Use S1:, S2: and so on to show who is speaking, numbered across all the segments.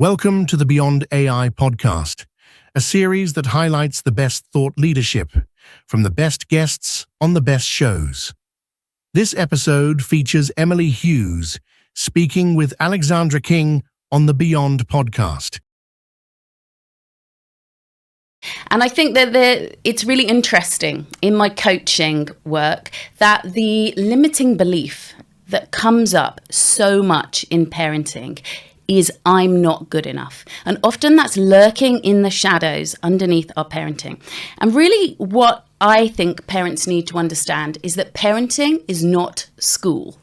S1: Welcome to the Beyond AI podcast, a series that highlights the best thought leadership from the best guests on the best shows. This episode features Emily Hughes speaking with Alexandra King on the Beyond podcast.
S2: And I think that it's really interesting in my coaching work that the limiting belief that comes up so much in parenting is I'm not good enough. And often that's lurking in the shadows underneath our parenting. And really what I think parents need to understand is that parenting is not school.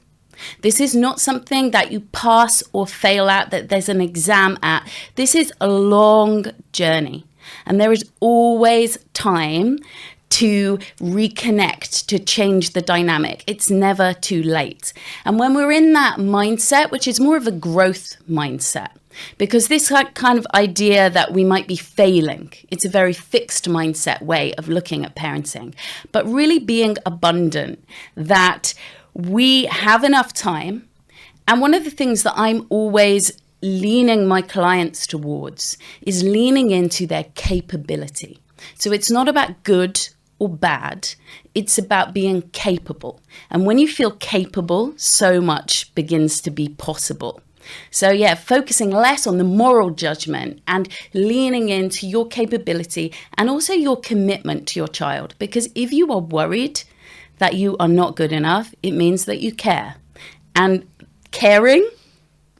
S2: This is not something that you pass or fail at, that there's an exam at. This is a long journey. And there is always time to reconnect, to change the dynamic. It's never too late. And when we're in that mindset, which is more of a growth mindset, because this kind of idea that we might be failing, it's a very fixed mindset way of looking at parenting, but really being abundant, that we have enough time. And one of the things that I'm always leaning my clients towards is leaning into their capability. So it's not about good or bad, it's about being capable. And when you feel capable, so much begins to be possible. So yeah, focusing less on the moral judgment and leaning into your capability and also your commitment to your child. Because if you are worried that you are not good enough, it means that you care. And caring,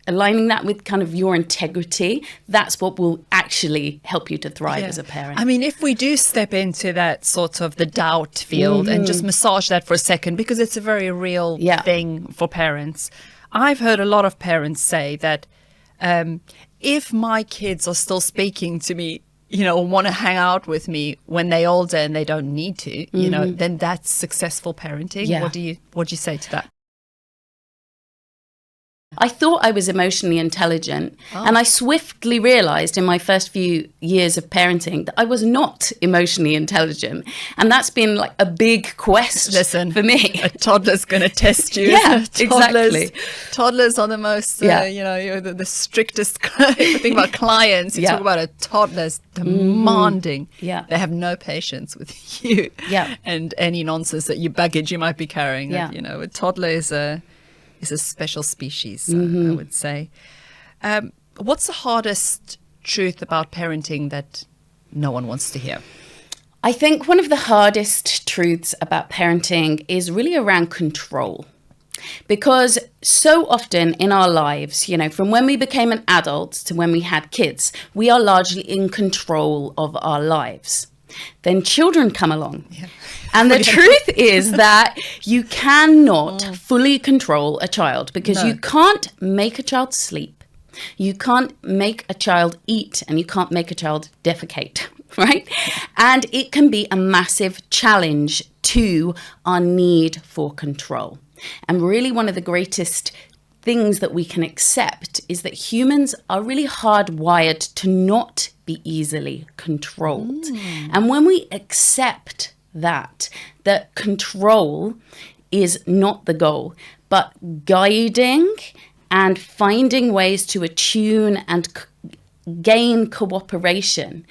S2: aligning that with kind of your integrity, that's what will actually help you to thrive as a parent.
S3: I mean, if we do step into that sort of the doubt field and just massage that for a second, because it's a very real thing for parents. I've heard a lot of parents say that if my kids are still speaking to me, want to hang out with me when they're older and they don't need to, then that's successful parenting.
S2: Yeah.
S3: What do you say to that?
S2: I thought I was emotionally intelligent, and I swiftly realized in my first few years of parenting that I was not emotionally intelligent. And that's been like a big quest for me.
S3: A toddler's going to test you.
S2: Yeah, exactly.
S3: Toddlers are the most, you're the strictest thing about clients. You talk about a toddler's demanding.
S2: Yeah.
S3: They have no patience with you and any nonsense that baggage you might be carrying.
S2: Yeah.
S3: A toddler is a special species, I would say. What's the hardest truth about parenting that no one wants to hear?
S2: I think one of the hardest truths about parenting is really around control. Because so often in our lives, from when we became an adult to when we had kids, we are largely in control of our lives. Then children come along. Yeah. And the truth is that you cannot fully control a child because you can't make a child sleep. You can't make a child eat, and you can't make a child defecate, right? And it can be a massive challenge to our need for control. And really one of the greatest things that we can accept is that humans are really hardwired to not be easily controlled. And when we accept that control is not the goal, but guiding and finding ways to attune and gain cooperation,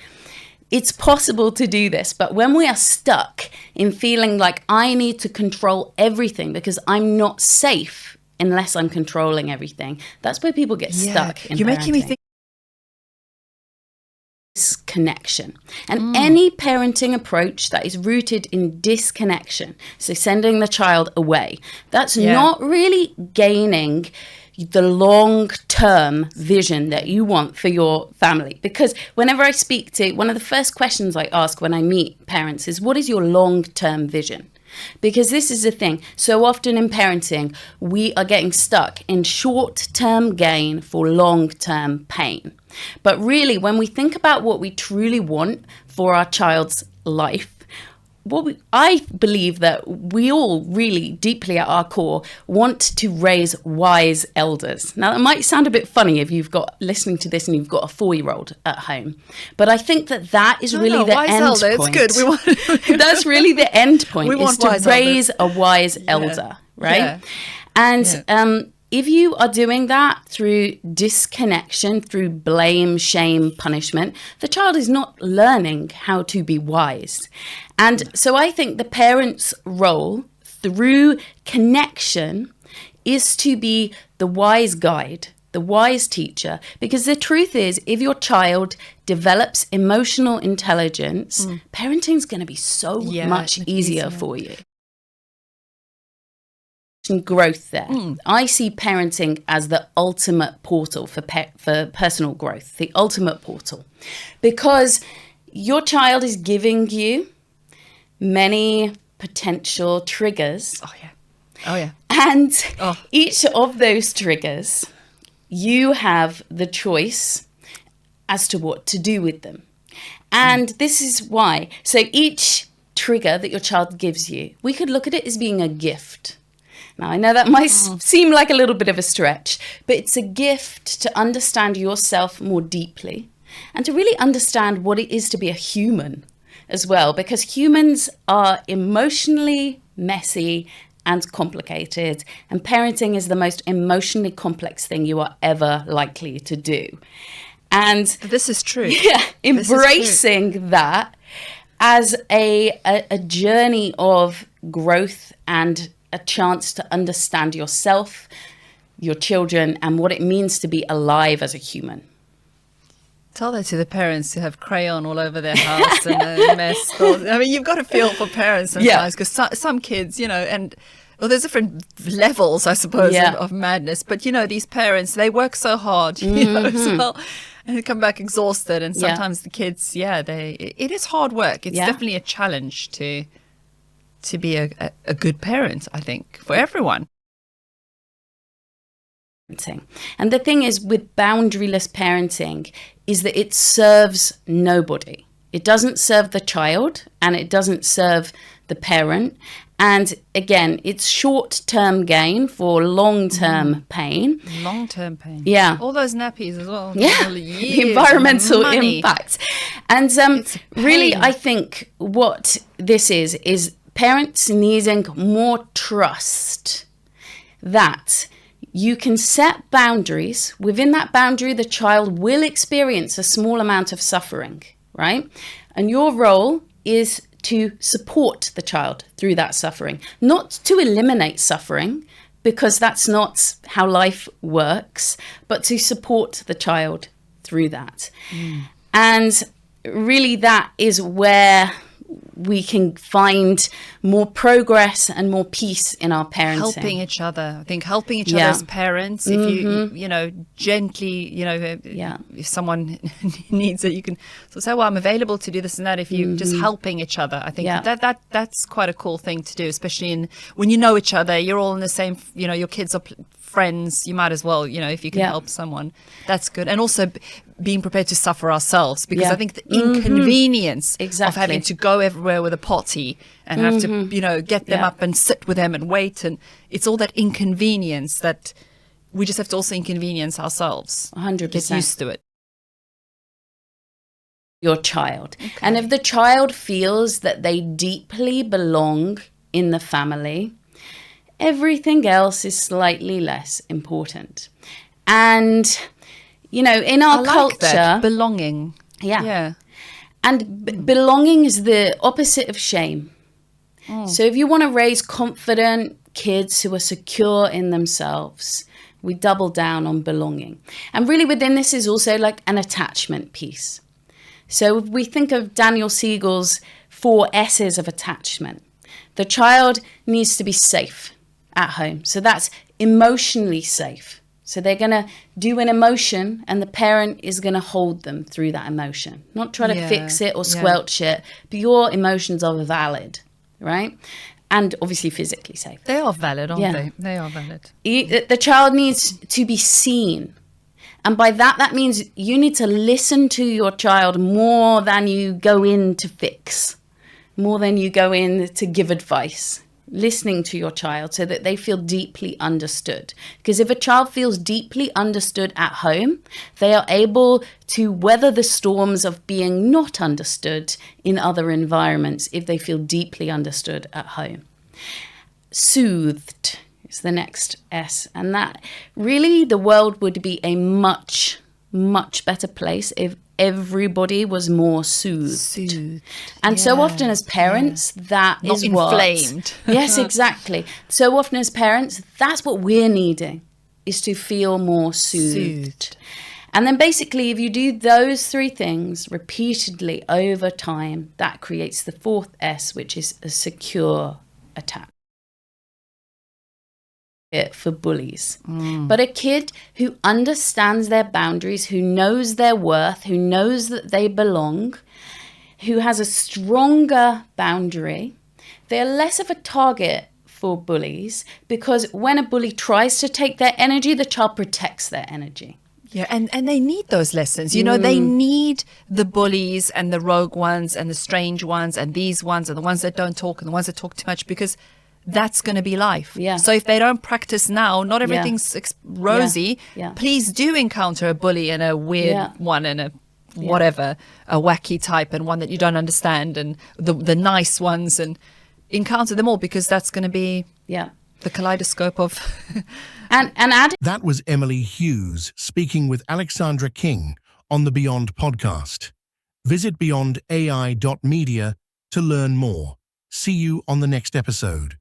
S2: it's possible to do this. But when we are stuck in feeling like I need to control everything because I'm not safe unless I'm controlling everything, that's where people get stuck in
S3: You're
S2: parenting.
S3: making me think.
S2: Disconnection. And any parenting approach that is rooted in disconnection, so sending the child away, that's not really gaining the long-term vision that you want for your family. Because whenever I speak to, one of the first questions I ask when I meet parents is, what is your long-term vision? Because this is the thing. So often in parenting, we are getting stuck in short-term gain for long-term pain. But really, when we think about what we truly want for our child's life, I believe that we all really deeply at our core want to raise wise elders. Now, that might sound a bit funny if you've got listening to this and you've got a 4-year-old at home, but I think that is really the end
S3: elder.
S2: point.
S3: It's good.
S2: That's really the end point,
S3: we
S2: is to raise a wise elder, right? Yeah. And if you are doing that through disconnection, through blame, shame, punishment, the child is not learning how to be wise. And so I think the parent's role through connection is to be the wise guide, the wise teacher. Because the truth is, if your child develops emotional intelligence, parenting is going to be so much easier for you. Growth there. I see parenting as the ultimate portal for personal growth, the ultimate portal, because your child is giving you many potential triggers.
S3: Oh yeah.
S2: And each of those triggers, you have the choice as to what to do with them. And this is why. So each trigger that your child gives you, we could look at it as being a gift. Now, I know that might seem like a little bit of a stretch, but it's a gift to understand yourself more deeply and to really understand what it is to be a human as well, because humans are emotionally messy and complicated, and parenting is the most emotionally complex thing you are ever likely to do. And
S3: this is true.
S2: Yeah, embracing that as a journey of growth and a chance to understand yourself, your children, and what it means to be alive as a human.
S3: Tell that to the parents who have crayon all over their house and a mess. I mean, you've got to feel for parents sometimes, because some kids, and there's different levels, I suppose, of madness. But, these parents, they work so hard, as well, and they come back exhausted. And sometimes the kids, it is hard work. It's definitely a challenge to be a good parent, I think, for everyone.
S2: And the thing is with boundaryless parenting is that it serves nobody. It doesn't serve the child and it doesn't serve the parent. And again, it's short-term gain for long-term pain.
S3: Long-term pain.
S2: Yeah.
S3: All those nappies as well.
S2: Yeah. The environmental impact. And really, I think what this is parents needing more trust that you can set boundaries. Within that boundary, the child will experience a small amount of suffering, right? And your role is to support the child through that suffering, not to eliminate suffering, because that's not how life works, but to support the child through that. And really that is where we can find more progress and more peace in our parenting.
S3: Helping each other. I think helping each other as parents, if you gently, if someone needs it, you can say, well, I'm available to do this and that. If you just helping each other, I think that's quite a cool thing to do, especially when you know each other, you're all in the same, your kids are friends, you might as well, if you can help someone, that's good. And also being prepared to suffer ourselves, because I think the inconvenience of having to go everywhere with a potty and have to, get them up and sit with them and wait, and it's all that inconvenience that we just have to also inconvenience ourselves.
S2: 100%.
S3: Get used to it.
S2: Your child. Okay. And if the child feels that they deeply belong in the family, everything else is slightly less important. And, in our culture,
S3: that. Belonging.
S2: Yeah. And belonging is the opposite of shame. So if you want to raise confident kids who are secure in themselves, we double down on belonging. And really within this is also like an attachment piece. So if we think of Daniel Siegel's 4 S's of attachment, the child needs to be safe at home. So that's emotionally safe. So they're going to do an emotion and the parent is going to hold them through that emotion. Not try to fix it or squelch it, but your emotions are valid, right? And obviously physically safe.
S3: They are valid, aren't they? They are valid.
S2: The child needs to be seen. And by that means you need to listen to your child more than you go in to fix, more than you go in to give advice. Listening to your child so that they feel deeply understood. Because if a child feels deeply understood at home, they are able to weather the storms of being not understood in other environments if they feel deeply understood at home. Soothed, It's the next S. And that really, the world would be a much, much better place if everybody was more soothed. And so often as parents, that
S3: not
S2: is
S3: inflamed.
S2: Yes, exactly. So often as parents, that's what we're needing, is to feel more soothed. And then basically, if you do those three things repeatedly over time, that creates the fourth S, which is a secure attachment. It for bullies. But a kid who understands their boundaries, who knows their worth, who knows that they belong, who has a stronger boundary, they're less of a target for bullies, because when a bully tries to take their energy, the child protects their energy.
S3: Yeah, and they need those lessons. You know, they need the bullies and the rogue ones and the strange ones and these ones and the ones that don't talk and the ones that talk too much, because that's going to be life.
S2: Yeah.
S3: So if they don't practice now, not everything's rosy.
S2: Yeah.
S3: Please do encounter a bully and a weird one and a whatever, a wacky type and one that you don't understand, and the nice ones, and encounter them all, because that's going to be the kaleidoscope of...
S2: and add.
S1: That was Emily Hughes speaking with Alexandra King on the Beyond podcast. Visit beyondai.media to learn more. See you on the next episode.